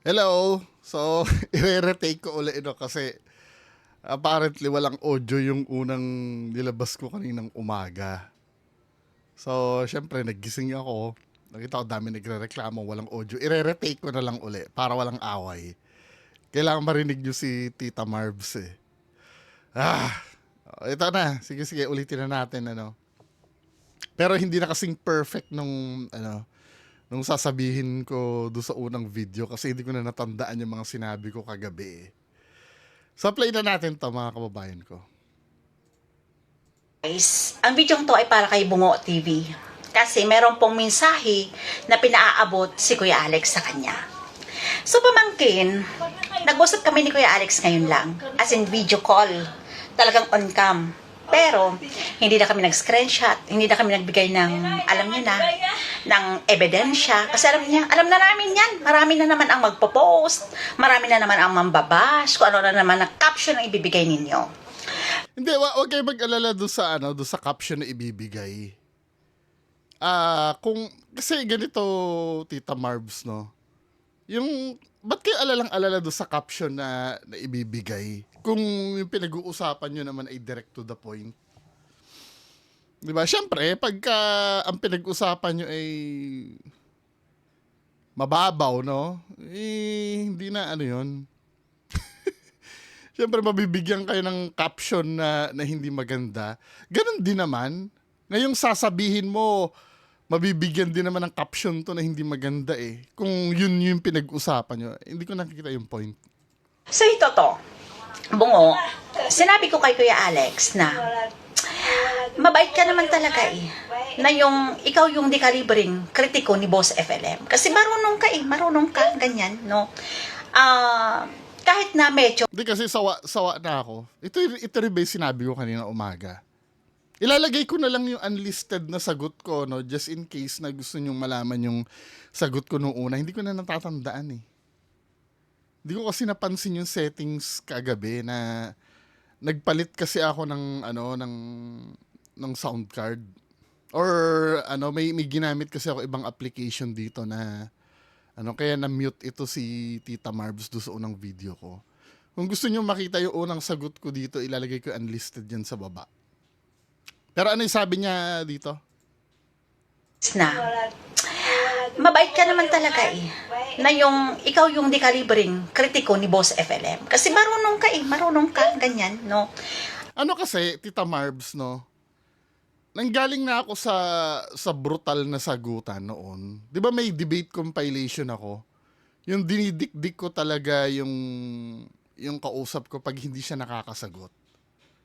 Hello! So, i-retake ko ulit ito kasi apparently walang audio yung unang nilabas ko kaninang umaga. So, syempre, naggising ako. Nakita ko dami nagre-reklamo, walang audio. I-retake ko na lang uli para walang away. Kailangan marinig nyo si Tita Marbs eh. Ah! Ito na. Sige, sige. Ulitin na natin, ano. Pero hindi na kasing perfect nung sasabihin ko doon sa unang video kasi hindi ko na natandaan yung mga sinabi ko kagabi eh. So play na natin to mga kababayan ko. Guys, ang video to ay para kay Bungo TV. Kasi meron pong mensahe na pinaaabot si Kuya Alex sa kanya. So pamangkin, nag-usap kami ni Kuya Alex ngayon lang. As in video call. Talagang on cam. Pero, hindi na kami nag-screenshot, hindi na kami nagbigay ng, alam niyo na, ng ebidensya. Kasi alam na namin yan. Marami na naman ang magpo-post, marami na naman ang mambabash, kung ano na naman ang caption ang ibibigay ninyo. Hindi, wag kayo mag-alala doon sa caption na ibibigay. Kung kasi ganito Tita Marbs, no. Ba't kayo alalang-alala doon sa caption na ibibigay? Kung yung pinag-uusapan nyo naman ay direct to the point. Di ba? Siyempre, pagka ang pinag-usapan nyo ay mababaw, no? Hindi na ano yun. Siyempre, mabibigyan kayo ng caption na hindi maganda. Ganon din naman. Ngayong sasabihin mo, mabibigyan din naman ng caption to na hindi maganda eh. Kung yun yung pinag-usapan nyo, hindi ko nakikita yung point. So ito to, Bungo, sinabi ko kay Kuya Alex na mabait ka naman talaga eh. Na ikaw yung dekalibring kritiko ni Boss FLM. Kasi marunong ka, ganyan, no? Kahit na medyo Hindi kasi sawa na ako. Ito rin ba yung sinabi ko kanina umaga? Ilalagay ko na lang yung unlisted na sagot ko, no? Just in case na gusto nyong malaman yung sagot ko noong una. Hindi ko na natatandaan eh. Hindi ko kasi napansin yung settings kagabi na nagpalit kasi ako ng sound card. Or may ginamit kasi ako ibang application dito na kaya na-mute ito si Tita Marbs do sa unang video ko. Kung gusto niyo makita yung unang sagot ko dito, ilalagay ko unlisted yan sa baba. Pero ano yung sabi niya dito? na mabait ka naman talaga eh. Na ikaw yung dekalibring kritiko ni Boss FLM. Kasi marunong ka, ganyan, no? Ano kasi, Tita Marbs, no? Nanggaling na ako sa brutal na sagutan noon. 'Di ba may debate compilation ako? Yung dinidikdik ko talaga yung kausap ko pag hindi siya nakakasagot.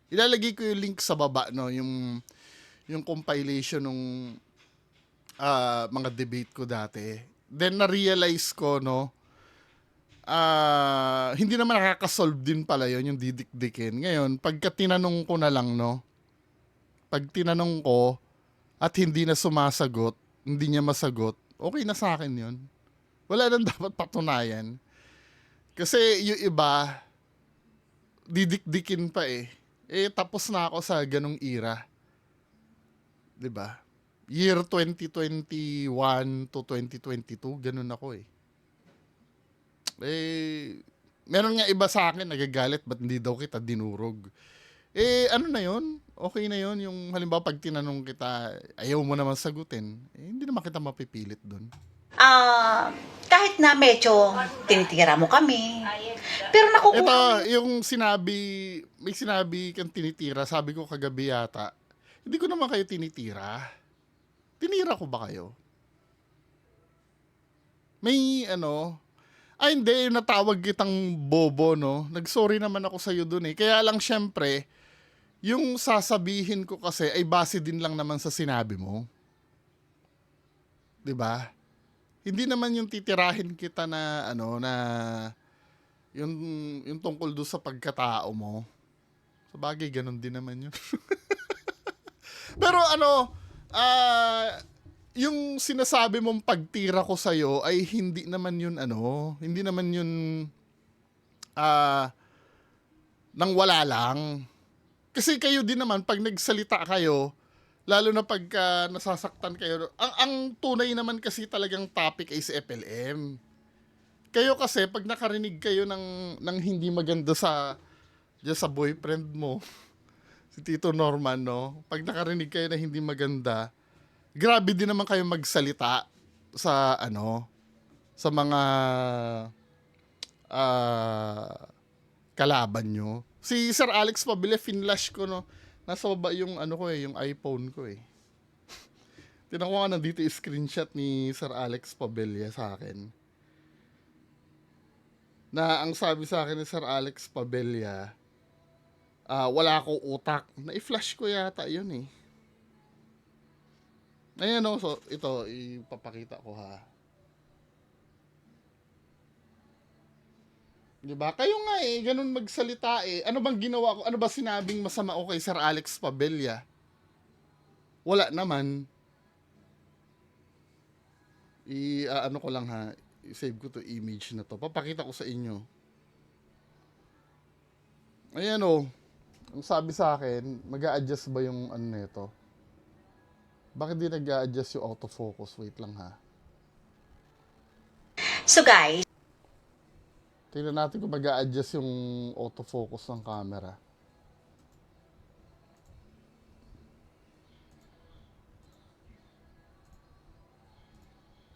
Ilalagay ko yung link sa baba, no, yung compilation ng mga debate ko dati. Then na-realize ko, no, hindi naman nakakasolve din pala yun, yung didikdikin. Ngayon, pagka tinanong ko na lang, no, pag tinanong ko at hindi na sumasagot, hindi niya masagot, okay na sa akin yun. Wala nang dapat patunayan. Kasi yung iba, didikdikin pa eh. Tapos na ako sa ganong era. 'Di ba? Year 2021 to 2022, ganun ako eh. Meron nga iba sa akin nagagalit, ba't hindi daw kita dinurog? Ano na yun? Okay na yun. Yung halimbawa pag tinanong kita, ayaw mo naman sagutin, hindi naman kita mapipilit dun. Kahit na medyo tinitira mo kami, pero nakukuha Ito, mo yung may sinabi kang tinitira, sabi ko kagabi yata, hindi ko naman kayo tinitira. Tinira ko ba kayo? May hindi, natawag kitang bobo, no? Nagsorry naman ako sa'yo dun eh. Kaya lang syempre, yung sasabihin ko kasi ay base din lang naman sa sinabi mo. 'Di ba? Hindi naman yung titirahin kita na yung tungkol do sa pagkatao mo. Sa bagay, ganun din naman yun. Pero yung sinasabi mong pagtira ko sa'yo ay hindi naman yun hindi naman yun nang wala lang. Kasi kayo din naman, pag nagsalita kayo, lalo na pagka nasasaktan kayo, ang tunay naman kasi talagang topic ay si FLM. Kayo kasi, pag nakarinig kayo ng hindi maganda dyan sa boyfriend mo, si Tito Norman, no? Pag nakarinig kayo na hindi maganda, grabe din naman kayo magsalita sa sa mga kalaban nyo. Si Sir Alex Pabile, finlash ko, no? Nasa baba yung yung iPhone ko eh. Tinan ko nga nandito yung screenshot ni Sir Alex Pabella sa akin. Na ang sabi sa akin ni Sir Alex Pabella, wala akong utak. Na-flash ko yata yun eh. Ayan o, so ito, ipapakita ko ha. Diba? Kayo nga eh, ganun magsalita eh. Ano bang ginawa ko? Ano ba sinabing masama ko kay Sir Alex Pabella? Wala naman. Ano ko lang ha, i-save ko to image na to. Papakita ko sa inyo. Ayan o. Ang sabi sa akin, mag-a-adjust ba yung nito? Bakit di nag-a-adjust yung autofocus? Wait lang ha. So guys, Tingnan natin kung mag-a-adjust yung autofocus ng camera.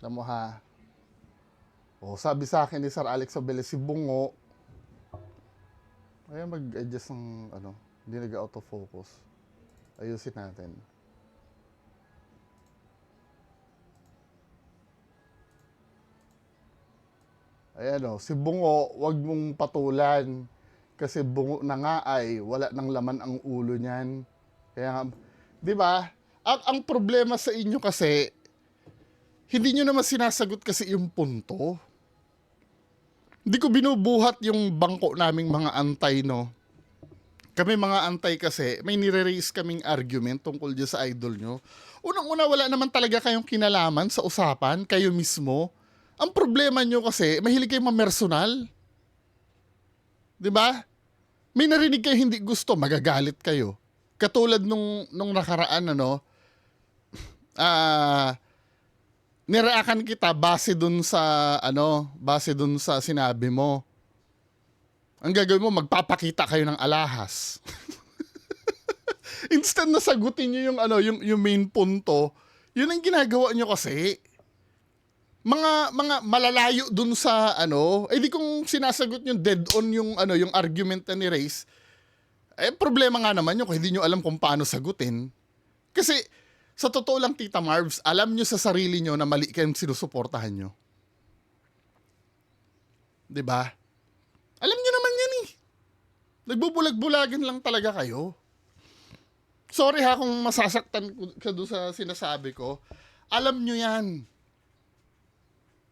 Tama ha. Sabi sa akin ni Sir Alex Abel, si Bungo, ay mag-adjust ng hindi nag-autofocus. Ayusin natin. Ayan si Bungo, wag mong patulan. Kasi bungo na nga ay wala nang laman ang ulo niyan. Kaya, di ba? Ang problema sa inyo kasi, hindi nyo naman sinasagot kasi yung punto. Hindi ko binubuhat yung bangko naming mga antay, no? Kami mga antay kasi, may nire-raise kaming argument tungkol dyan sa idol nyo. Unang-una, wala naman talaga kayong kinalaman sa usapan, kayo mismo. Ang problema nyo kasi, mahilig kayong mamersonal. Diba? May narinig kayo hindi gusto, magagalit kayo. Katulad nung nakaraan, nireakan kita base dun sa sinabi mo. Ang gagawin mo, magpapakita kayo ng alahas. Instead na sagutin nyo yung main punto, yun ang ginagawa nyo kasi. Mga malalayo dun sa di kung sinasagot nyo dead on yung argument na ni Race, problema nga naman yun kung hindi nyo alam kung paano sagutin. Kasi, sa totoo lang, Tita Marvs, alam nyo sa sarili nyo na mali kayong sinusuportahan nyo. Diba? Alam nyo naman yan eh. Nagbubulag-bulagan lang talaga kayo. Sorry ha kung masasaktan ka doon sa sinasabi ko. Alam nyo yan.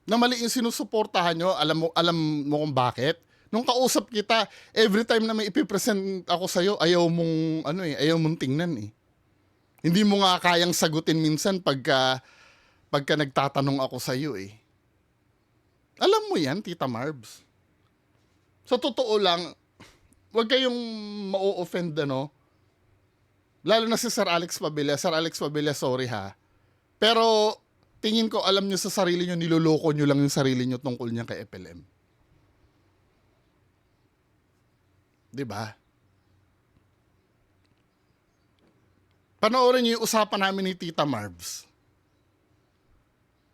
Na mali yung sinusuportahan nyo, alam mo kung bakit? Nung kausap kita, every time na may ipipresent ako sa'yo, ayaw mong tingnan eh. Hindi mo nga kayang sagutin minsan pagka nagtatanong ako sa iyo eh. Alam mo yan, Tita Marbs. Sa totoo lang, huwag kayong ma-offend Lalo na si Sir Alex Pabella. Sir Alex Pabella, sorry ha. Pero tingin ko alam nyo sa sarili nyo, niloloko nyo lang yung sarili nyo tungkol niya kay FLM. Diba? Panoorin niyo yung usapan namin ni Tita Marbs.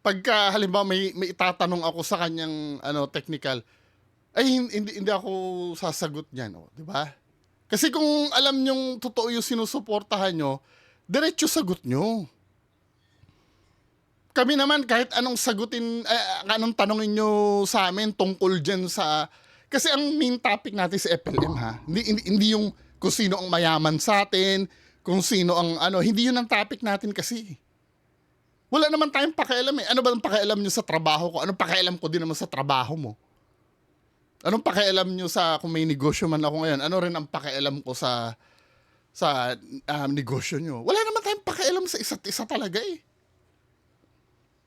Pagka halimbawa may itatanong ako sa kanyang technical, ay hindi ako sasagot niyan, di ba? Kasi kung alam nyong totoo yung sinusuportahan nyo, diretso sagot nyo. Kami naman kahit anong anong tanongin nyo sa amin tungkol dyan sa, kasi ang main topic natin sa FLM ha, hindi yung kung sino ang mayaman sa atin, kung sino ang hindi yun ang topic natin kasi. Wala naman tayong pakialam eh. Ano ba ang pakialam nyo sa trabaho ko? Anong pakialam ko din naman sa trabaho mo? Anong pakialam nyo sa kung may negosyo man ako ngayon? Ano rin ang pakialam ko sa negosyo nyo? Wala naman tayong pakialam sa isa't isa talaga eh.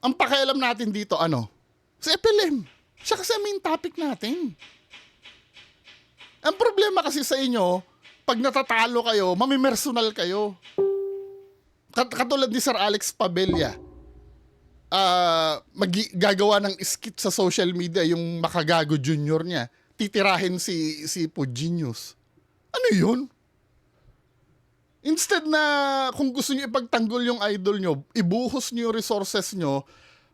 Ang pakialam natin dito sa FLM. Siya kasi ang main topic natin. Ang problema kasi sa inyo, pag natatalo kayo, mamimersonal kayo. Katulad ni Sir Alex Pabella. gagawa ng skit sa social media yung Makagago Junior niya. Titirahin si Puginius. Ano yun? Instead na kung gusto niyo ipagtanggol yung idol nyo, ibuhos niyo yung resources nyo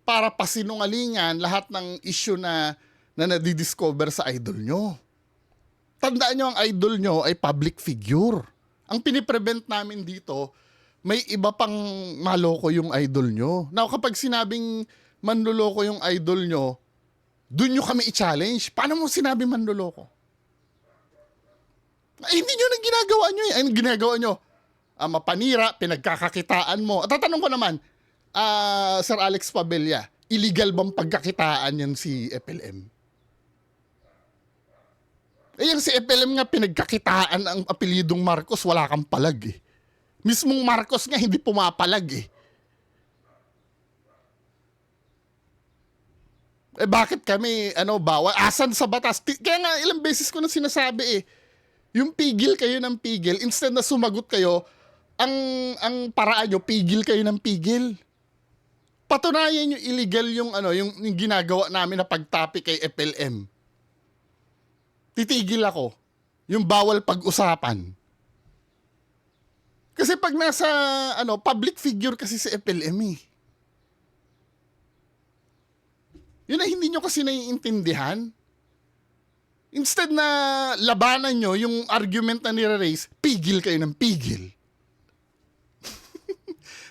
para pasinungalingan lahat ng issue na nadidiscover sa idol nyo. Tandaan nyo, ang idol nyo ay public figure. Ang piniprevent namin dito, may iba pang maloko yung idol nyo. Now, kapag sinabing manloloko yung idol nyo, dun nyo kami i-challenge. Paano mo sinabi manloloko? Ay, hindi nyo nang ginagawa nyo eh. Ay, ginagawa nyo, mapanira, pinagkakakitaan mo. At tatanong ko naman, Sir Alex Pabella, illegal bang pagkakitaan yan si FLM? Eh, yung si FLM nga pinagkakitaan ang apelyidong Marcos, wala kang palag eh. Mismong Marcos nga hindi pumapalag eh. Eh bakit kami, bawal? Asan sa batas? Kaya nga ilang beses ko na sinasabi eh. Yung pigil kayo ng pigil, instead na sumagot kayo, ang paraan nyo, pigil kayo ng pigil. Patunayan nyo illegal yung ginagawa namin na pagtapik kay FLM. Titigil ako. Yung bawal pag-usapan. Kasi pag nasa public figure kasi si FLM eh. Yun na hindi nyo kasi naiintindihan. Instead na labanan nyo yung argument na nire-raise, pigil kayo ng pigil.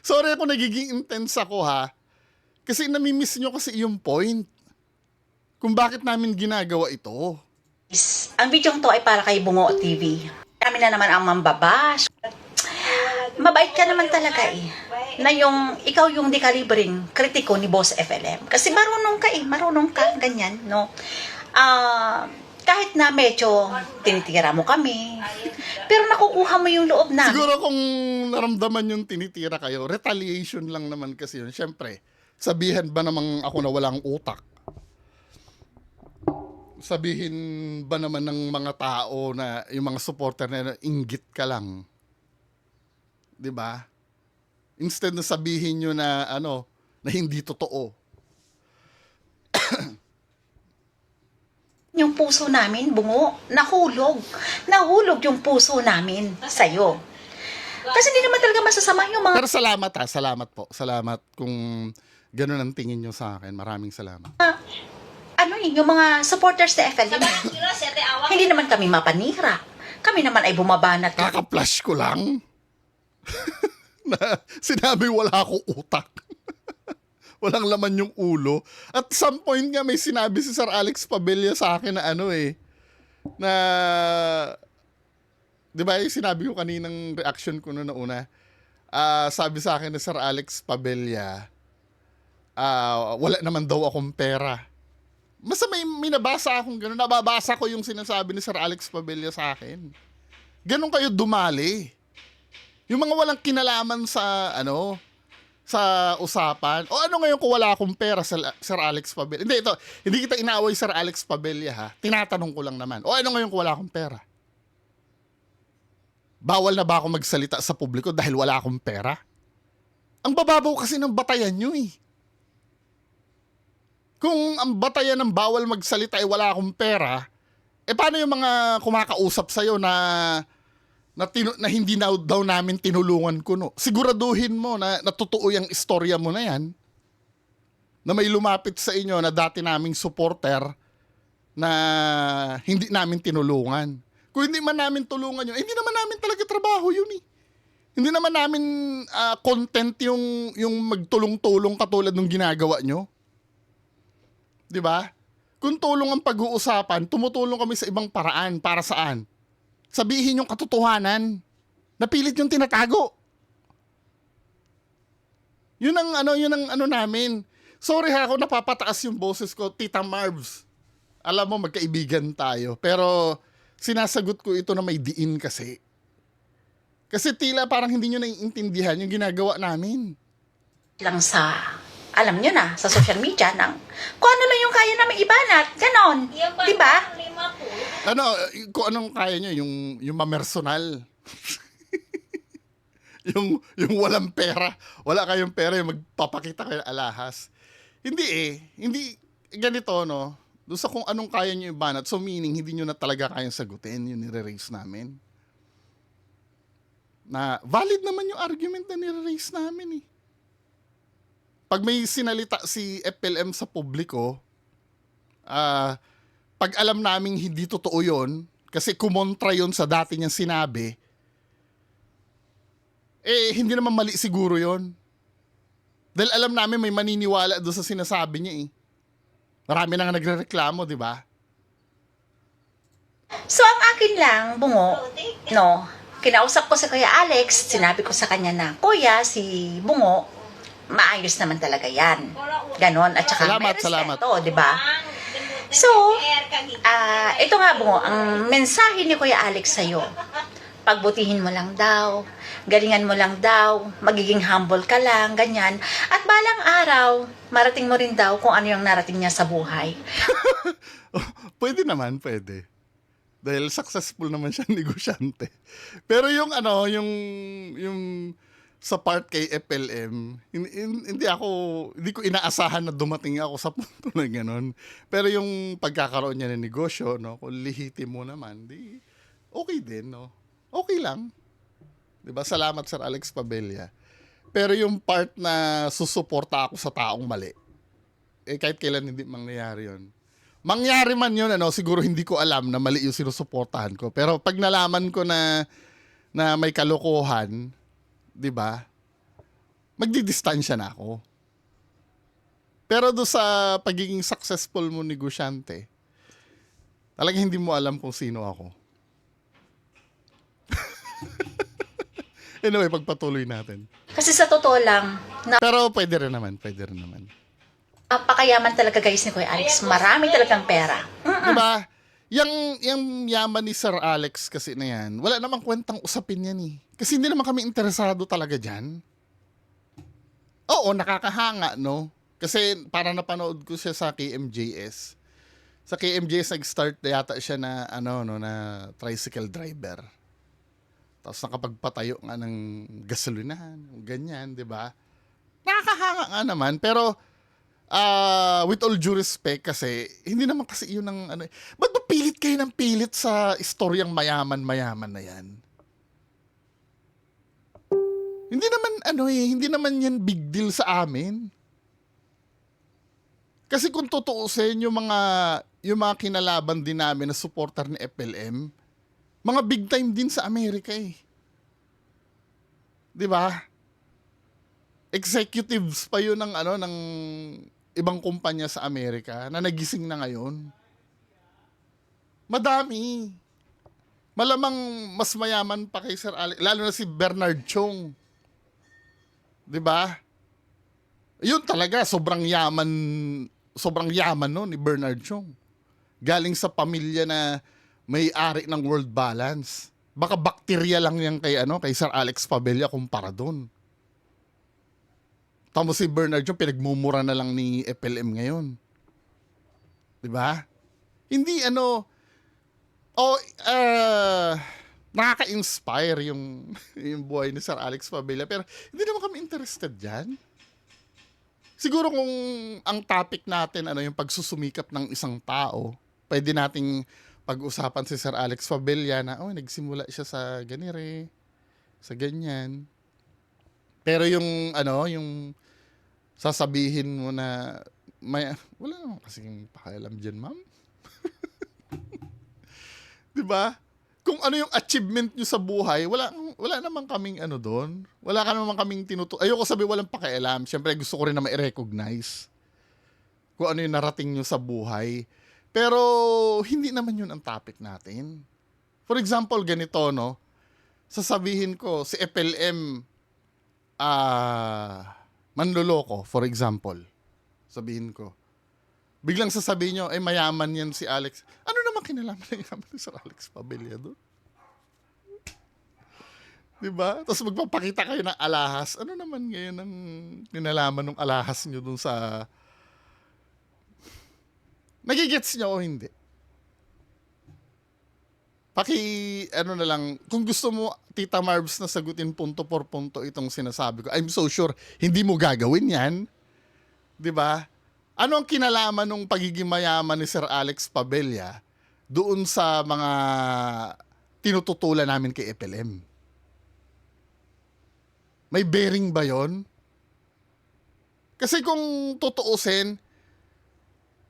Sorry ako nagiging intense ako ha. Kasi namimiss nyo kasi yung point. Kung bakit namin ginagawa ito. Ang video to ay para kay Bungo TV. Kami na naman ang mambabash. Mabait ka naman talaga eh. Na ikaw yung dekalibreng kritiko ni Boss FLM. Kasi marunong ka, ganyan, no? Kahit na medyo tinitira mo kami, pero nakukuha mo yung loob na. Siguro kung naramdaman yung tinitira kayo, retaliation lang naman kasi yun. Siyempre, sabihin ba namang ako na walang utak? Sabihin ba naman ng mga tao na yung mga supporter na inggit ka lang? 'Di ba? Instead na sabihin nyo na na hindi totoo. Yung puso namin, Bungo, nahulog yung puso namin sa'yo. Kasi hindi naman talaga masasama yung mga Pero salamat po. Salamat kung ganun ang tingin nyo sa akin. Maraming salamat. yung mga supporters ni FLM. Hindi naman kami mapanira. Kami naman ay bumabanat. Kaka-flash ko lang. Na sinabi wala akong utak. Walang laman yung ulo. At some point nga may sinabi si Sir Alex Pabella sa akin na na di ba yung sinabi ko kaninang reaction ko na una, sabi sa akin ni Sir Alex Pabella, wala naman daw akong pera. Basta may nabasa akong gano'n. Nababasa ko yung sinasabi ni Sir Alex Pabella sa akin. Ganon kayo dumali. Yung mga walang kinalaman sa sa usapan. O ngayon kung wala akong pera, Sir Alex Pabella? Hindi kita inaaway Sir Alex Pabella ha. Tinatanong ko lang naman. O ngayon kung wala akong pera? Bawal na ba ako magsalita sa publiko dahil wala akong pera? Ang bababaw kasi ng batayan nyo eh. Kung ang batayan ng bawal magsalita ay wala akong pera, paano yung mga kumakausap sa'yo na hindi daw namin tinulungan ko, no? Siguraduhin mo na totoo yung istorya mo na yan, na may lumapit sa inyo na dati naming supporter na hindi namin tinulungan. Kung hindi man namin tulungan yun, hindi naman namin talaga trabaho yun eh. Hindi naman namin content yung magtulong-tulong katulad ng ginagawa nyo. Di ba? Kung tulong ang pag-uusapan, tumutulong kami sa ibang paraan. Para saan? Sabihin yung katotohanan. Napilit yung tinatago. Yun ang namin. Sorry ha, ako napapataas yung boses ko, Tita Marvs. Alam mo, magkaibigan tayo. Pero sinasagot ko ito na may diin kasi. Kasi tila parang hindi nyo naiintindihan yung ginagawa namin. Lang alam nyo na, sa social media, kung ano lang yung kaya namin ibanat. Ganon. Di ba? Kung anong kaya nyo, yung mamersonal. yung walang pera. Wala kayong pera, yung magpapakita kayo ng alahas. Hindi eh. Hindi ganito, no? Doon sa kung anong kaya nyo ibanat. So meaning, hindi nyo na talaga kayang sagutin yung nire-raise namin. Na valid naman yung argument na nire-raise namin eh. Pag may sinalita si FLM sa publiko, pag alam naming hindi totoo yun, kasi kumontra yun sa dati niyang sinabi, hindi naman mali siguro yun. Dahil alam namin may maniniwala doon sa sinasabi niya eh. Marami na nga nagrereklamo, di ba? So, ang akin lang, Bungo, no, kinausap ko si Kuya Alex, sinabi ko sa kanya na, Kuya, si Bungo, maayos naman talaga yan. Ganon, at saka Salamat, may respeto, salamat. di ba? So, ito nga, Bungo, ang mensahe ni Kuya Alex sa'yo, pagbutihin mo lang daw, galingan mo lang daw, magiging humble ka lang, ganyan. At balang araw, marating mo rin daw kung ano yung narating niya sa buhay. Pwede naman, pwede. Dahil successful naman siya negosyante. Pero yung yung sa part kay FLM, hindi ko inaasahan na dumating ako sa punto na gano'n. Pero yung pagkakaroon niya ng negosyo, no, kung lihitin mo naman, di okay din, no? Okay lang. 'Di ba? Salamat Sir Alex Pabella. Pero yung part na susuporta ako sa taong mali, kahit kailan hindi mangyayari 'yon. Mangyari man 'yon, ano, siguro hindi ko alam na mali yung sinusuportahan ko. Pero pag nalaman ko na may kalokohan, 'di ba? Magdidistansya na ako. Pero do sa pagiging successful mo negosyante, talagang hindi mo alam kung sino ako. Anyway, pagpatuloy natin. Kasi sa totoo lang, Pero pwede rin naman, pwede rin naman. napakayaman talaga guys ni Kuya Alex. Marami talagang pera. Diba? Yung yaman ni Sir Alex kasi na yan, wala namang kwentang usapin yan eh. Kasi hindi naman kami interesado talaga dyan. Oo, nakakahanga, no? Kasi parang napanood ko siya sa KMJS. Sa KMJS nag-start na yata siya na, na tricycle driver. Tapos nakapagpatayo nga ng gasolinahan, ganyan, di ba? Nakakahanga nga naman, pero with all due respect kasi, hindi naman kasi yun ang ba't ba pilit kayo ng pilit sa istoryang mayaman-mayaman na yan? Hindi naman yan big deal sa amin. Kasi kung tutuusin yung mga kinalaban din namin na supporter ni FLM, mga big time din sa Amerika eh. 'Di ba? Executives pa yun ng ibang kumpanya sa Amerika na nagising na ngayon. Madami. Malamang mas mayaman pa kay Sir Alex, lalo na si Bernard Chong. 'Di ba? Yun talaga, sobrang yaman no ni Bernard Chong. Galing sa pamilya na may-ari ng World Balance. Baka bakterya lang yan kay Sir Alex Pabella kumpara doon. Tapos si Bernard Chong pinagmumura na lang ni FLM ngayon. 'Di ba? Hindi nakaka-inspire yung buhay ni Sir Alex Pabella, pero hindi naman kami interested diyan. Siguro kung ang topic natin yung pagsusumikap ng isang tao, pwede nating pag-usapan si Sir Alex Pabella na nagsimula siya sa ganire, sa ganyan. Pero yung sasabihin mo na wala naman kasing pakialam diyan, ma'am. 'Di ba? Kung ano yung achievement nyo sa buhay, wala naman kaming doon. Wala ka naman kaming ayoko sabi walang pakialam. Siyempre gusto ko rin na ma-recognize kung ano yung narating nyo sa buhay. Pero hindi naman yun ang topic natin. For example, ganito, no? Sasabihin ko, si FLM manloloko, for example. Sabihin ko. Biglang sasabihin nyo, mayaman yan si Alex. Ano naman kinalaman ng yaman ni Sir Alex Pabella doon? Diba? Tapos magpapakita kayo ng alahas. Ano naman ngayon ang kinalaman ng alahas nyo doon sa... Nagigets nyo o hindi? Na lang, kung gusto mo, Tita Marbs, na sagutin punto por punto itong sinasabi ko, I'm so sure, hindi mo gagawin yan. Diba? Ano ang kinalaman ng pagiging mayaman ni Sir Alex Pabella doon sa mga tinututulan namin kay FLM? May bearing ba yon? Kasi kung tutuusin,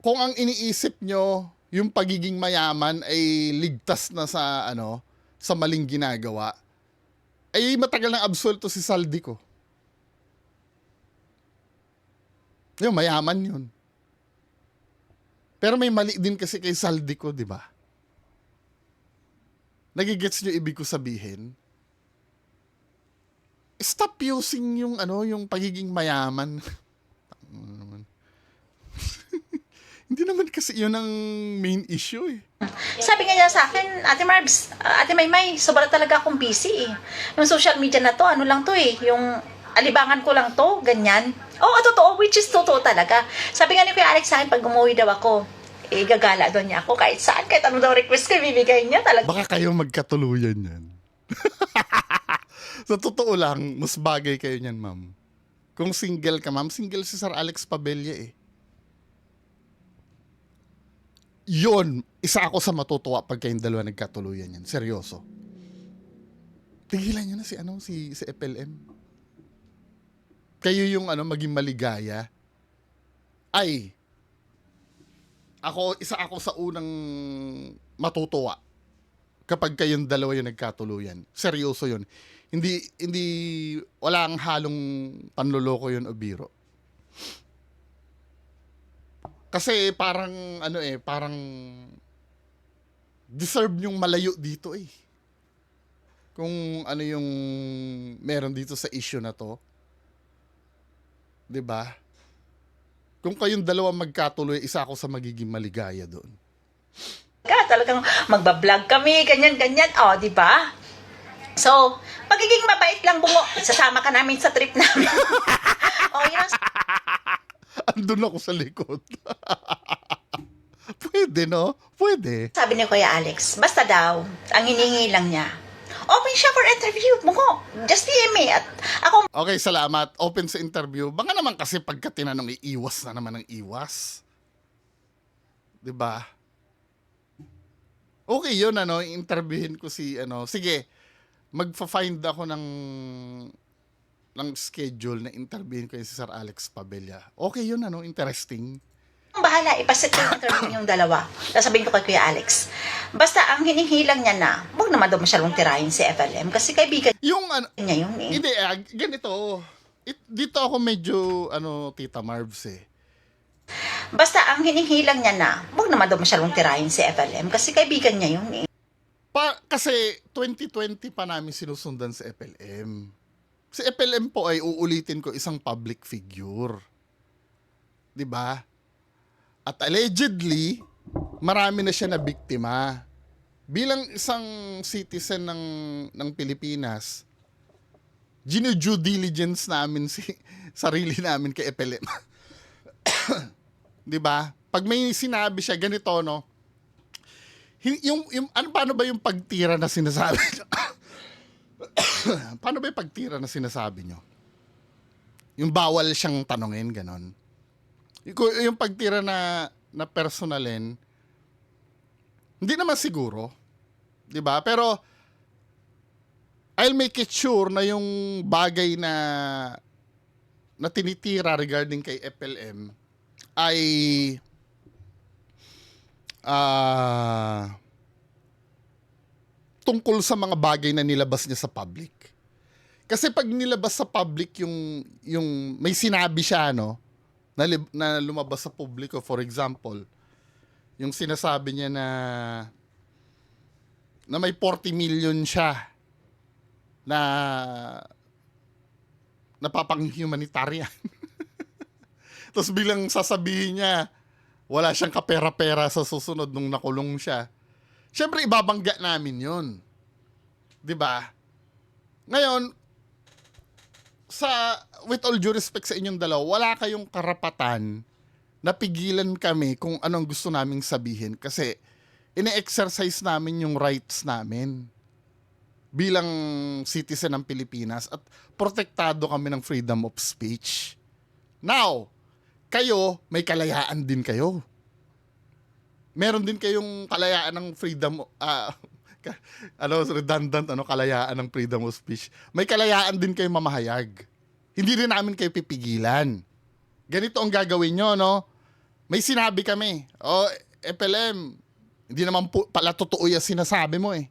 kung ang iniisip nyo, yung pagiging mayaman ay ligtas na sa sa maling ginagawa, ay matagal nang absuelto si Saldico. Yung mayaman yun. Pero may mali din kasi kay Saldico, di ba? Nagigets nyo ibig ko sabihin? Stop using yung yung pagiging mayaman. Hindi naman kasi yun ang main issue eh. Sabi nga niya sa akin, Ate Marbs, Ate Maymay, sobra talaga akong busy eh. Yung social media na to, ano lang to eh, yung alibangan ko lang to, ganyan. Oo, totoo, which is totoo talaga. Sabi nga ni Kuya Alex sa akin, pag umuwi daw ako, gagala doon niya ako kahit saan, kahit ano daw request ko, ibibigay niya talaga. Baka kayo magkatuluyan yan. Sa totoo lang, mas bagay kayo niyan, ma'am. Kung single ka, ma'am, single si Sir Alex Pabella eh. Yun, isa ako sa matutuwa pag kayong dalawa nagkatuluyan yan. Seryoso. Tigilan nyo na si FLM. Kayo yung maging maligaya. Ay, isa ako sa unang matutuwa kapag kayong dalawa yung nagkatuluyan. Seryoso yun. Hindi, walang halong panloloko yun o biro. Kasi parang parang deserve yung malayo dito eh. Kung ano yung meron dito sa issue na to. 'Di ba? Kung kayong dalawa magkatuloy, isa ako sa magiging maligaya doon. Talagang magbablog kami, ganyan-ganyan. O, di ba? So, pagiging mabait lang bungo, sasama ka namin sa trip namin. O, yun ang Andun ako sa likod. Pwede, no? Pwede. sabi ni Kuya Alex. Basta daw, ang hiningi lang niya, open siya for interview. Bungo, just DM me. At ako, Okay, salamat. Open sa interview. Baka naman kasi pagka tinanong, iiwas na naman ng iwas. 'Di ba? Okay yun, interviewin ko si, sige, magfa-find ako ng schedule na interviewin ko si Sir Alex Pabella. Okay yun, interesting. ang bahala, ipasit yung interview yung dalawa. Sasabihin ko kay Kuya Alex. Basta ang hinihilang niya na, huwag naman daw masyadong tirahin si FLM kasi kaibigan Yung, niya yun eh. hindi, ganito. Dito ako medyo, Tita Marvs eh. Basta ang hinihilang niya na, huwag naman daw masyadong tirahin si FLM kasi kaibigan niya yun eh. Kasi 2020 pa namin sinusundan sa FLM. Si FLM po ay uulitin ko isang public figure. 'Di ba? At allegedly, marami na siya na biktima. Bilang isang citizen ng Pilipinas, due diligence namin sarili namin kay FLM. 'Di ba? Pag may sinabi siya ganito, paano ba yung pagtira na sinasabi niyo? Paano ba yung pagtira na sinasabi niyo? Yung bawal siyang tanungin, ganon. Yung pagtira na personalin, hindi naman siguro. 'Di ba? Pero, I'll make it sure na yung bagay na tinitira regarding kay FLM ay tungkol sa mga bagay na nilabas niya sa public. Kasi pag nilabas sa public yung may sinabi siya na lumabas sa publiko, for example, yung sinasabi niya na may 40 million siya na napapang-humanitarian. Tapos bilang sasabihin niya, wala siyang kapera-pera sa susunod nung nakulong siya. Siyempre, ibabangga namin yun. 'Di ba? Ngayon, with all due respect sa inyong dalawa, wala kayong karapatan na pigilan kami kung anong gusto naming sabihin kasi ine-exercise namin yung rights namin bilang citizen ng Pilipinas at protektado kami ng freedom of speech. Now, kayo, may kalayaan din kayo. Meron din kayong kalayaan ng freedom, redundant, kalayaan ng freedom of speech. May kalayaan din kayo mamahayag. Hindi rin namin kayo pipigilan. Ganito ang gagawin nyo, no? May sinabi kami, FLM, hindi naman pala totoo yung sinasabi mo eh.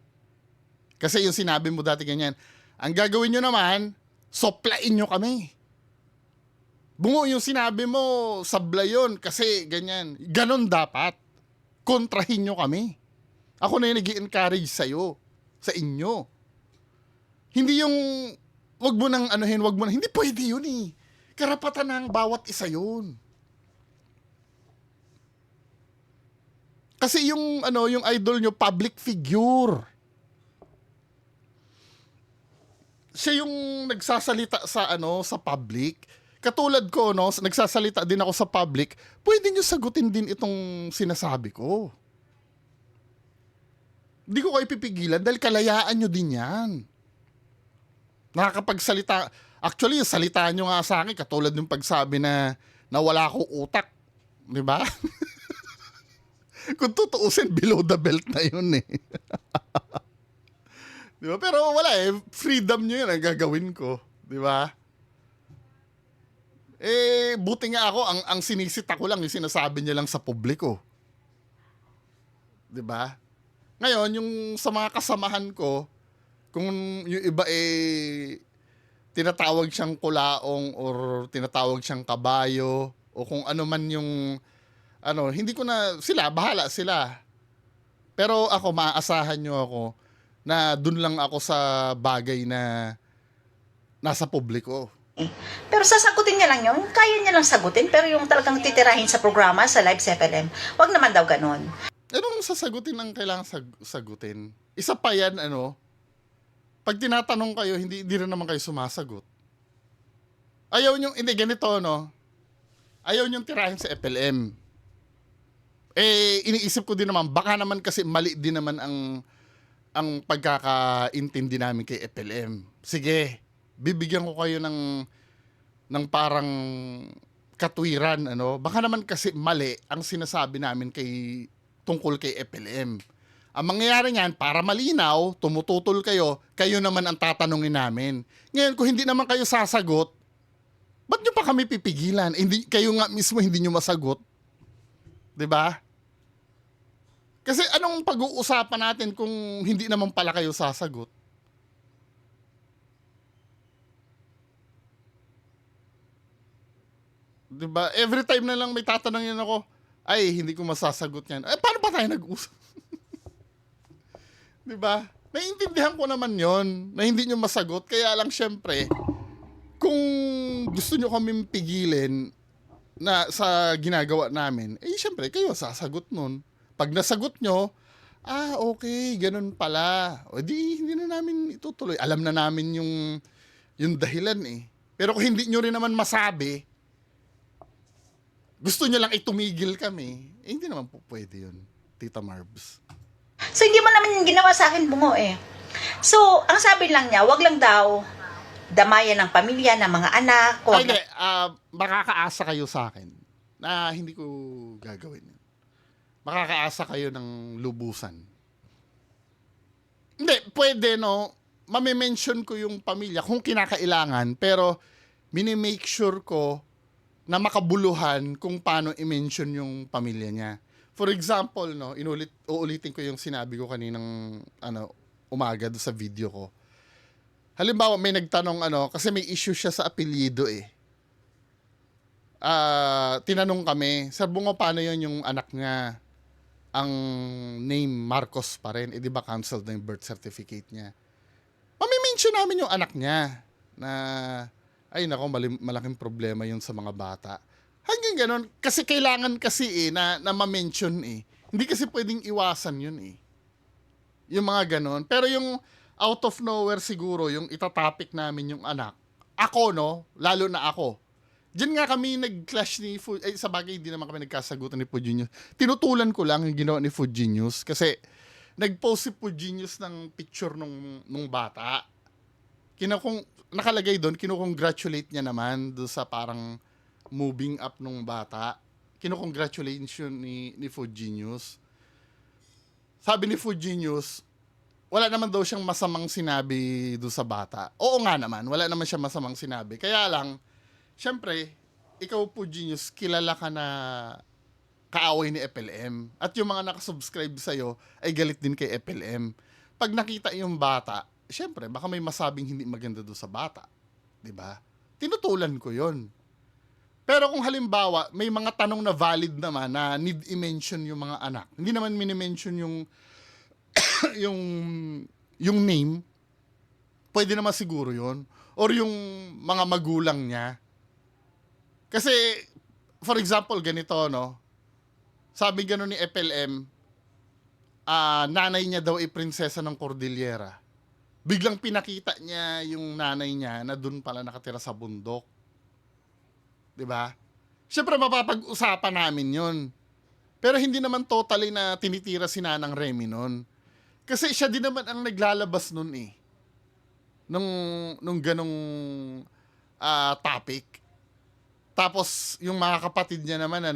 Kasi yung sinabi mo dati ganyan. Ang gagawin nyo naman, soplain nyo kami. Bungo yung sinabi mo, sablay yun, kasi ganyan. Ganon dapat. Kontrahin nyo kami. Ako na yung nag-i-encourage sa'yo, sa inyo. Hindi yung, wag mo nang hindi pwede yun eh. Karapatan ng bawat isa yun. Kasi yung idol nyo, public figure. Siya yung nagsasalita sa public. Katulad ko, nagsasalita din ako sa public, pwede nyo sagutin din itong sinasabi ko. Hindi ko kayo pipigilan dahil kalayaan nyo din yan. Nakakapagsalita. Actually, yung salita nyo nga sa akin, katulad ng pagsabi na wala akong utak. Di ba? Kung tutuusin, below the belt na yun eh. Di ba? Pero wala eh. Freedom nyo yun ang gagawin ko. Di ba? Buti nga ako, ang sinisita ko lang, yung sinasabi niya lang sa publiko. Di ba? Ngayon, yung sa mga kasamahan ko, kung yung iba tinatawag siyang kulaong or tinatawag siyang kabayo o kung ano man yung hindi ko na bahala sila. Pero ako, maaasahan nyo ako na dun lang ako sa bagay na nasa publiko. Pero sasagutin niya lang yun, kaya niya lang sagutin, pero yung talagang titirahin sa programa, sa live sa FLM, wag naman daw ganon. Anong sasagutin ang kailangan sagutin? Isa pa yan, pag tinatanong kayo, hindi rin naman kayo sumasagot. Ayaw nyo, hindi, ganito, ayaw nyo tirahin sa FLM. Iniisip ko din naman, baka naman kasi mali din naman ang pagkakaintindi namin kay FLM. Sige, bibigyan ko kayo ng parang katwiran, Baka naman kasi mali ang sinasabi namin tungkol kay FLM. Ang mangyayari niyan, para malinaw, tumututol kayo naman ang tatanungin namin. Ngayon, kung hindi naman kayo sasagot, ba't nyo pa kami pipigilan? Kayo nga mismo hindi nyo masagot. 'Di ba? Kasi anong pag-uusapan natin kung hindi naman pala kayo sasagot? Diba? Every time na lang may tatanungin ako, ay, hindi ko masasagot yan. Paano pa tayo nag-usap? Diba? Naiintindihan ko naman yon na hindi nyo masagot. Kaya lang syempre, kung gusto nyo kaming pigilin na sa ginagawa namin, syempre, kayo sasagot nun. Pag nasagot nyo, okay, ganun pala. O hindi na namin itutuloy. Alam na namin yung dahilan eh. Pero kung hindi nyo rin naman masabi, gusto nyo lang itumigil kami, hindi naman po pwede yun, Tita Marbs. So, hindi mo naman yung ginawa sa akin, Bungo eh. So, ang sabi lang niya, wag lang daw damayan ng pamilya, ng mga anak. Hindi, makakaasa kayo sa akin na hindi ko gagawin yun. Makakaasa kayo ng lubusan. Hindi, pwede mamimension ko yung pamilya kung kinakailangan, pero minimake sure ko na makabuluhan kung paano i-mention yung pamilya niya. For example, uulitin ko yung sinabi ko kaninang umaga do sa video ko. Halimbawa, may nagtanong kasi may issue siya sa apelyido eh. Tinanong kami, Sir Bungo, paano yun yung anak niya? Ang name Marcos pa rin, di ba canceled na yung birth certificate niya? Mamimension namin yung anak niya na ay nako, malaking problema yun sa mga bata. Hanggang ganon, kasi kailangan kasi na ma-mention eh. Hindi kasi pwedeng iwasan yun eh. Yung mga ganon. Pero yung out of nowhere siguro, yung itatopic namin yung anak. Ako lalo na ako. Diyan nga kami nag-clash ni Food, sa bagay hindi naman kami nagkasagutan ni Food Genius. Tinutulan ko lang yung ginawa ni Food Genius kasi nag-post si Food Genius ng picture nung bata. Nakalagay doon, kinukongratulate niya naman doon sa parang moving up nung bata. Kinocongratulation ni Food Genius. Sabi ni Food Genius, wala naman daw siyang masamang sinabi doon sa bata. Oo nga naman, wala naman siya masamang sinabi. Kaya lang, syempre, ikaw Food Genius, kilala ka na kaaway ni FLM. At yung mga nakasubscribe sa'yo ay galit din kay FLM. Pag nakita yung bata, syempre, baka may masabing hindi maganda doon sa bata. 'Di ba? Tinutulan ko yon. Pero kung halimbawa, may mga tanong na valid naman na need i-mention yung mga anak. Hindi naman mini-mention yung yung yung name. Pwede naman siguro yon. Or yung mga magulang niya. Kasi, for example, ganito, no? Sabi gano'n ni FLM, nanay niya daw ay prinsesa ng Cordillera. Biglang pinakita niya yung nanay niya na doon pala nakatira sa bundok. 'Di ba? Siyempre mapapag-usapan namin 'yon. Pero hindi naman totally na tinitira si Nanang Remy noon. Kasi siya din naman ang naglalabas noon eh. Nung ganong topic. Tapos yung mga kapatid niya naman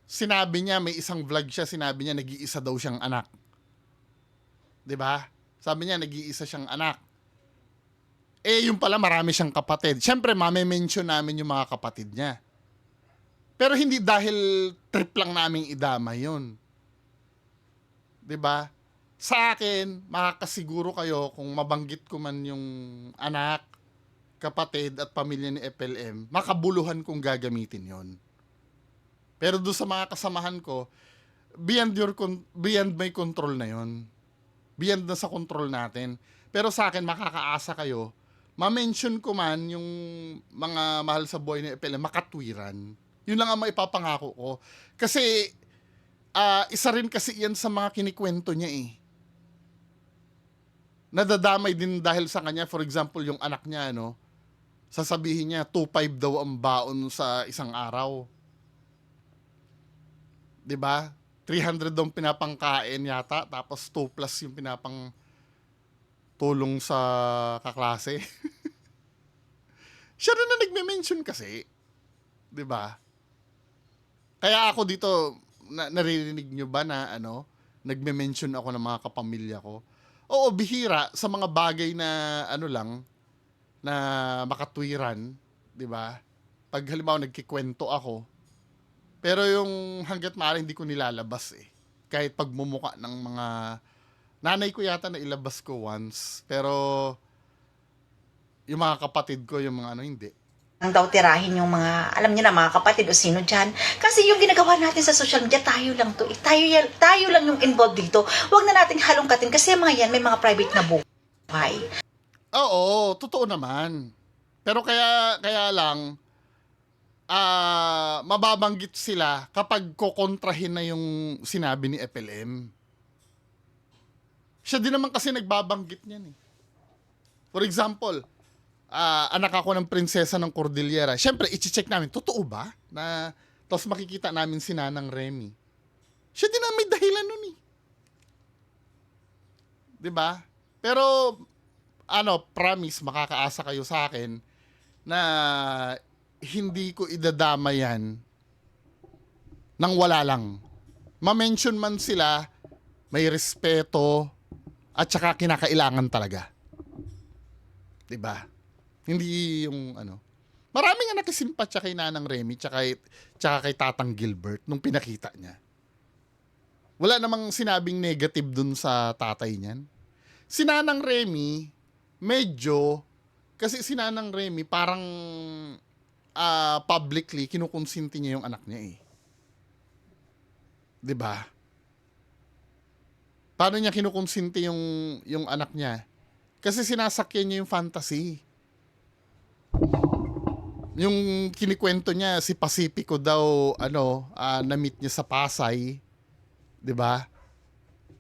sinabi niya, may isang vlog siya, sinabi niya nag-iisa daw siyang anak. 'Di ba? Sabi niya nag-iisa siyang anak. Yung pala marami siyang kapatid. Siyempre, mame-mention namin yung mga kapatid niya. Pero hindi dahil trip lang naming idama yun. 'Di ba? Sa akin, makakasiguro kayo kung mabanggit ko man yung anak, kapatid at pamilya ni FLM, makabuluhan kong gagamitin yon. Pero doon sa mga kasamahan ko, beyond my control na yon. Beyond na sa control natin. Pero sa akin, makakaasa kayo, ma-mention ko man yung mga mahal sa buhay ni FLM, makatwiran. Yun lang ang maipapangako ko. Kasi, isa rin kasi yan sa mga kinikwento niya eh. Nadadamay din dahil sa kanya, for example, yung anak niya, sasabihin niya, 2.5 daw ang baon sa isang araw. 'Di ba? 300 daw pinapangkain yata, tapos 2 plus yung pinapang tulong sa kaklase. Siya rin na nagme-mention kasi. 'Di ba? Kaya ako dito, naririnig nyo ba na nagme-mention ako ng mga kapamilya ko? Oo, bihira sa mga bagay na lang, na makatwiran, 'di ba? Pag halimbawa nagkikwento ako, pero yung hangga't maaari hindi ko nilalabas eh. Kahit pagmumuka ng mga nanay ko yata na ilabas ko once, pero yung mga kapatid ko, yung mga hindi. Ang daw tirahin yung mga, alam niyo na mga kapatid o sino dyan. Kasi yung ginagawa natin sa social media, tayo lang to. Tayo lang yung involved dito. Huwag na nating halongkatin kasi yung mga yan may mga private na buhay. Oo, totoo naman. Pero kaya lang, mababanggit sila kapag kokontrahin na yung sinabi ni FLM. Siya din naman kasi nagbabanggit niyan eh. For example, anak ako ng prinsesa ng Cordillera. Siyempre, i-check namin, totoo ba? Tapos makikita namin si Nanang Remy. Siya din ang may dahilan nun eh. 'Di ba? Pero, promise, makakaasa kayo sa akin na hindi ko idadama yan nang wala lang. Ma-mention man sila, may respeto, at saka kinakailangan talaga. 'Di ba? Hindi yung Maraming nga nakisimpatya kay Nanang Remy tsaka kay Tatang Gilbert nung pinakita niya. Wala namang sinabing negative dun sa tatay niyan. Si Nanang Remy, medyo, kasi si Nanang Remy parang publicly kinukonsinti niya yung anak niya eh. 'Di ba? Paano niya kinukonsinti yung anak niya? Kasi sinasakyan niya yung fantasy. Yung kinikwento niya, si Pacifico daw, na-meet niya sa Pasay. 'Di ba?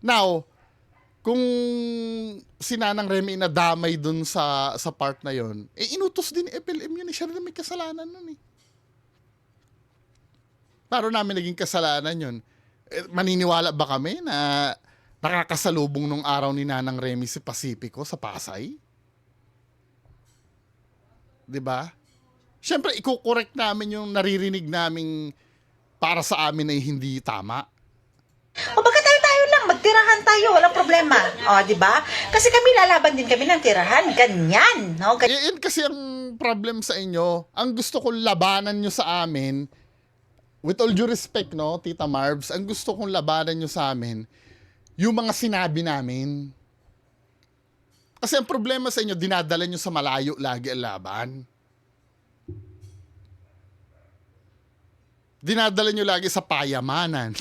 Now, kung si Nanang Remy nadamay dun sa part na yon, inutos din ni FLM yun. Siya rin may kasalanan nun eh. Paano namin naging kasalanan yun? Maniniwala ba kami na nakakasalubong nung araw ni Nanang Remy si Pacifico sa Pasay? 'Di ba? syempre iko-correct namin yung naririnig naming para sa amin ay hindi tama. O baka tayo lang, magtirahan tayo, walang problema. O, di ba? Kasi kami lalaban din kami ng tirahan, ganyan, no? Yan kasi ang problem sa inyo. Ang gusto kong labanan nyo sa amin, with all due respect, no, Tita Marbs, ang gusto kong labanan nyo sa amin, yung mga sinabi namin. Kasi ang problema sa inyo, dinadala nyo sa malayo lagi ang laban. Dinadala nyo lagi sa payamanan.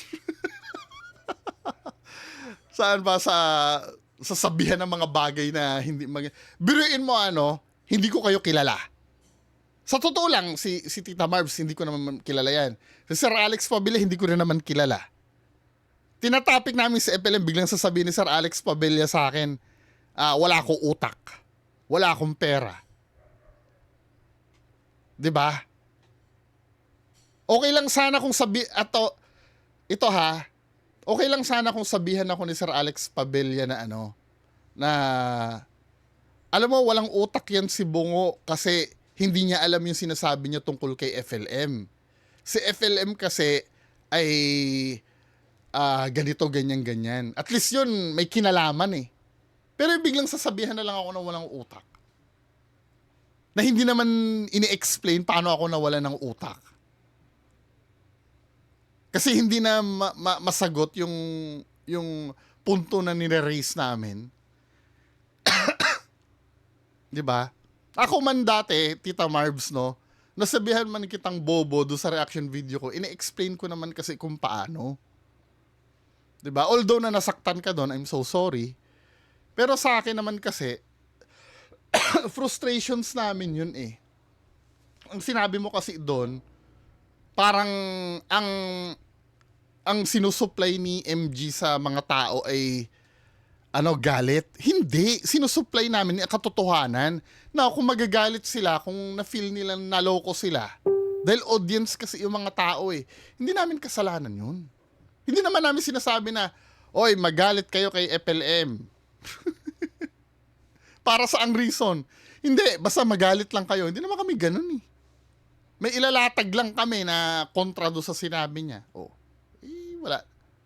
Saan ba sa sasabihan ng mga bagay na hindi biruin mo hindi ko kayo kilala. Sa totoo lang, si Tita Marbs, hindi ko naman kilala yan. Si Sir Alex Pabilla, hindi ko rin naman kilala. Tinatopic namin sa FLM, biglang sasabihin ni Sir Alex Pabilla sa akin, wala akong utak. Wala akong pera. 'Di ba? Okay lang sana kung okay lang sana kung sabihan ako ni Sir Alex Pabilla na na alam mo, walang utak yan si Bungo kasi hindi niya alam yung sinasabi niya tungkol kay FLM. Si FLM kasi ay ganito, ganyan. At least yun, may kinalaman eh. Pero biglang sasabihan na lang ako na walang utak. Na hindi naman ini-explain paano ako nawala ng utak. Kasi hindi na masagot yung punto na nire-raise namin. 'Di ba? Ako man dati, Tita Marbs, no, nasabihan man kitang bobo do sa reaction video ko, ine-explain ko naman kasi kung paano. 'Di ba? Although na nasaktan ka doon, I'm so sorry. Pero sa akin naman kasi, frustrations namin yun eh. Ang sinabi mo kasi doon, parang ang sinusupply ni MG sa mga tao ay galit. Hindi. Sinusupply namin ang katotohanan na kung magagalit sila, kung na-feel nila naloko sila. Dahil audience kasi yung mga tao eh. Hindi namin kasalanan yun. Hindi naman namin sinasabi na, oy, magalit kayo kay FLM. Para sa ang reason. Hindi, basta magalit lang kayo. Hindi naman kami ganun eh. May ilalatag lang kami na kontra do sa sinabi niya. Wala.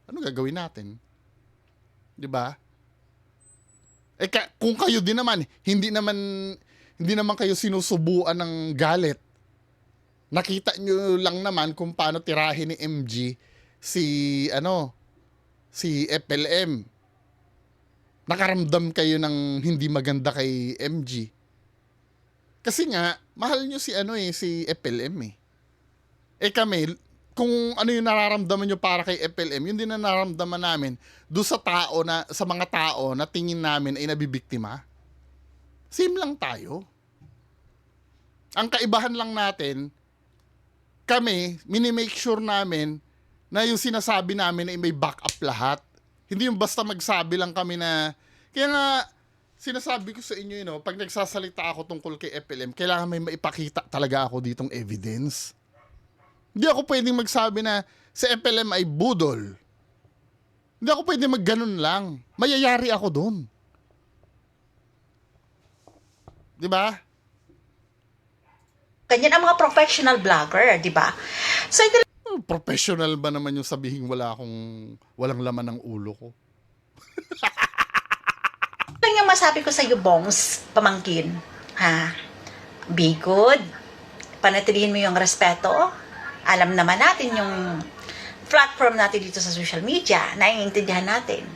Ano gagawin natin? 'Di ba? Kung kayo din naman, hindi naman kayo sinusubuan ng galit. Nakita nyo lang naman kung paano tirahin ni MG si FLM. Nakaramdam kayo ng hindi maganda kay MG. Kasi nga, mahal nyo si FLM eh. Kami, kung ano yung nararamdaman nyo para kay FLM, yun din na nararamdaman namin sa mga tao na tingin namin ay nabibiktima. Same lang tayo. Ang kaibahan lang natin, kami, minimake sure namin na yung sinasabi namin ay may backup lahat. Hindi yung basta magsabi lang kami na, kaya nga, sinasabi ko sa inyo, pag nagsasalita ako tungkol kay FLM, kailangan may maipakita talaga ako ditong evidence. Hindi ako pwedeng magsabi na si FLM ay budol. Hindi ako pwedeng magganon lang. Mayayari ako doon. Di ba? Ganyan ang mga professional vlogger, di ba? So, ito Professional ba naman yung sabihin walang laman ng ulo ko? lang yung masabi ko sa iyo, Bongs, pamangkin. Ha? Be good. Panatilihin mo yung respeto. Alam naman natin yung platform natin dito sa social media. Naiintindihan natin.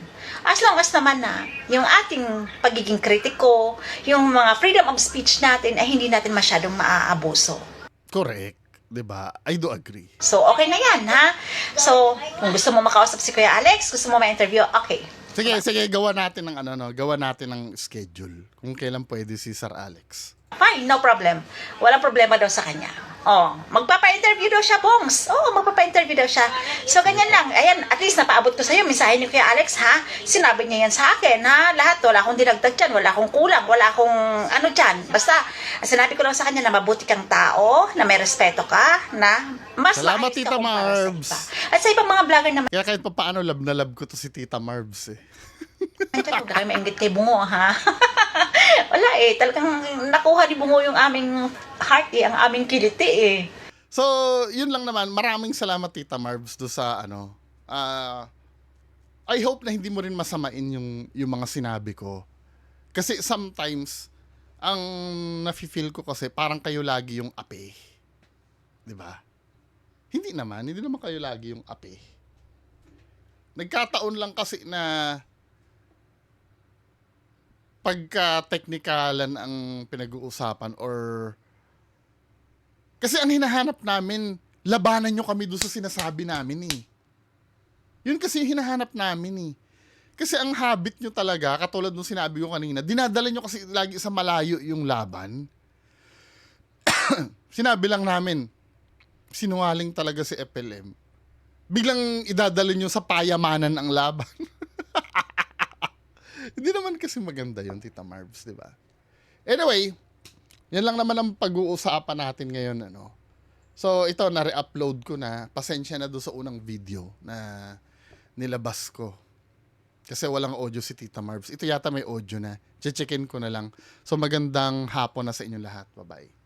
As long as naman na yung ating pagiging kritiko, yung mga freedom of speech natin ay hindi natin masyadong maaabuso. Correct. 'Di ba? I do agree. So, okay na yan, ha? So, kung gusto mo makausap si Kuya Alex, gusto mo ma-interview, okay. Sige, gawa natin ng schedule kung kailan pwede si Sir Alex. Fine, no problem. Walang problema daw sa kanya. Magpapa-interview daw siya, Bongs. Magpapa-interview daw siya. So, ganyan lang. Ayan, at least napaabot ko sa'yo. Mensahe ni Kuya Alex, ha? Sinabi niya yan sa akin, ha? Lahat, wala akong dinagdag dyan. Wala akong kulang. Wala akong dyan. Basta, sinabi ko lang sa kanya na mabuti kang tao, na may respeto ka, na mas Salamat, maayos ka Tita kumpara sa Marbs. iba. At sa ibang mga vlogger naman, Kaya kahit paano love na love ko to si Tita Marbs eh. huwag na kayo mainggit kay Bungo, ha? Wala eh, talagang nakuha ni Bungo yung aming heart eh, ang aming kiliti eh. So, yun lang naman. Maraming salamat, Tita Marbs, do sa I hope na hindi mo rin masamain yung mga sinabi ko. Kasi sometimes, ang nafe-feel ko kasi parang kayo lagi yung ape. 'Di ba? Hindi naman kayo lagi yung ape. Nagkataon lang kasi na pagka-teknikalan ang pinag-uusapan or kasi ang hinahanap namin, labanan nyo kami doon sa sinasabi namin eh. Yun kasi yung hinahanap namin eh. Kasi ang habit nyo talaga, katulad nung sinabi ko kanina, dinadala nyo kasi lagi sa malayo yung laban. Sinabi lang namin, sinungaling talaga si FLM. Biglang idadala nyo sa payamanan ang laban. Hindi naman kasi maganda yun, Tita Marbs, di ba? Anyway, yan lang naman ang pag-uusapan natin ngayon, So, ito, na-re-upload ko na. Pasensya na doon sa unang video na nilabas ko. Kasi walang audio si Tita Marbs. Ito yata may audio na. Checkin ko na lang. So, magandang hapon na sa inyo lahat. Bye-bye.